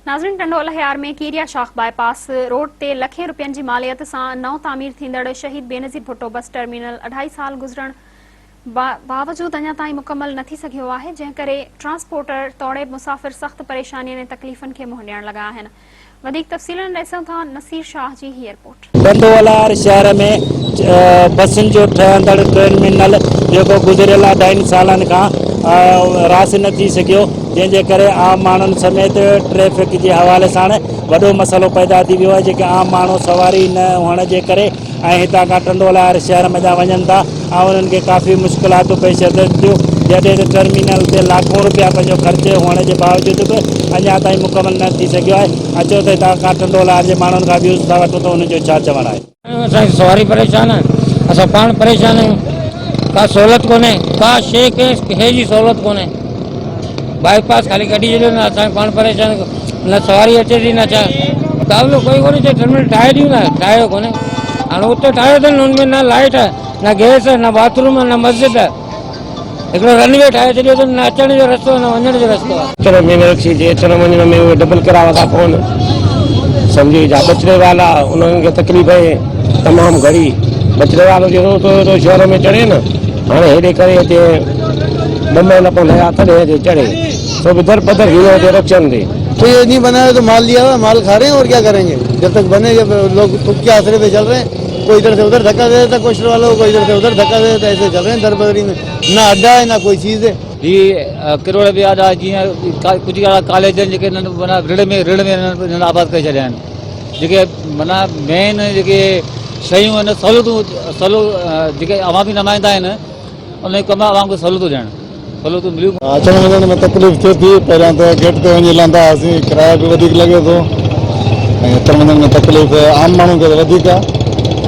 नाज़रीन, टंडोला हियार में कीरिया शाख बाईपास रोड ते लखें रुपयनि जी मालियत सां नओं तामीर थींदड़ शहीद बेनज़ीर भुट्टो बस टर्मिनल 2.5 साल गुज़रण बावजूद अञा ताईं मुकम्मल न थी सघियो आहे, जंहिं करे ट्रांसपोर्टर तौड़े मुसाफ़िर सख़्त परेशानियुनि ऐं तकलीफ़ुनि खे मुंहुं ॾियण लॻा आहिनि। वधीक तफ़सीलनि ॾिसूं था नसीर शाह जी ही रिपोर्ट। टंडोला शहर में बसिन जो ठहंदड़ टर्मिनल जेको गुज़िरियल 2.5 सालनि खां रास न थी सघियो, जंहिंजे करे आम माण्हुनि समेत ट्रैफिक जे हवाले सां वॾो मसइलो पैदा थी वियो आहे। जेके आम माण्हू सवारी न हुअण जे करे ऐं हितां खां टंडोला शहर में वञनि था ऐं उन्हनि खे काफ़ी मुश्किलातूं पेश अचनि थियूं, जॾहिं त टर्मिनल ते लाखों रुपया पंहिंजो ख़र्च हुअण जे बावजूद बि अञा ताईं मुकमल न थी सघियो आहे। अचो त हितां खां टंडोला जे माण्हुनि खां व्यूज़ था वठूं त उनजो छा चवणु आहे। असांजी सवारी परेशान आहे, असां पाण परेशान आहियूं, का सहूलियत कोन्हे, का शइ कंहिं जी सहूलियत कोन्हे। बाईपास खाली कढी छॾियो न, असां पाण परेशान, न सवारी अचे थी न छा, काबिलो कोई कोन्हे। टर्मिनल ठाहे ॾियूं न, ठाहियो कोन्हे। हाणे उते ठाहियो अथनि, हुनमें न लाइट आहे, न गैस आहे, न बाथरूम आहे, न मस्जिद आहे। हिकिड़ो रनवे ठाहे छॾियो अथनि, न अचण जो रस्तो न वञण जो रस्तो आहे। अचण में रखी जे अचण वञण में उहे डबल किराया था पवनि, सम्झी जा बचड़े वाला उन्हनि खे तकलीफ़ आहे तमामु घणी। बचड़े वारो जो तो शहर में चढ़े न, हाणे हेॾे करे हिते 2 महीना पवंदा तॾहिं हिते चढ़े, तो भी दर पदर हीरो के रक्षण दे। तो ये नहीं बना है तो माल लिया हुआ माल खा रहे हैं और क्या करेंगे जब तक बने। जब लोग तुक के आसरे पे चल रहे हैं, कोई इधर से उधर धक्का दे देता कोस्टर वालों, कोई इधर से उधर धक्का दे देता, ऐसे चल रहे हैं दर बदरी में। ना अड्डा है ना कोई चीज़ है। ये किरोड़ ब्याज आहे, जीअं कुझु कॉलेज जेके माना ऋण में आबाद करे छॾिया आहिनि। जेके माना मेन जेके शयूं आहिनि, सहूलियतूं जेके अवामी नुमाइंदा आहिनि, उन कम आवाम खे सहूलियतूं ॾियणु, सहूलियतूं मिलियूं। अचण वञण में तकलीफ़ थिए थी। पहिरियां त गेट ते वञी लहंदा हुआसीं, किरायो बि वधीक लॻे थो ऐं अचण वञण में तकलीफ़ आम माण्हू खे वधीक आहे।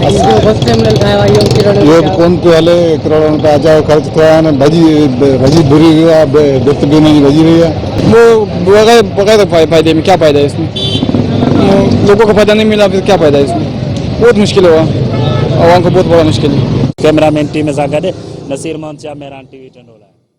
इहो बि कोन पियो हले, करोड़ों रुपया अजायो ख़र्च कया आहिनि, भॼी भुरी वियो आहे, भित बि हुनजी भॼी वई है। वो बगैर फ़ायदे में क्या फ़ायदा है इसमें, लोगों को फ़ायदा नहीं मिला फिर क्या फ़ायदा है इसमें। बहुत मुश्किल हुआ, आवाम को बहुत बड़ा मुश्किल है। कैमरामैन टीम सां गॾु नसीर मोहन शाह, मेहरान टीवी टंडोला।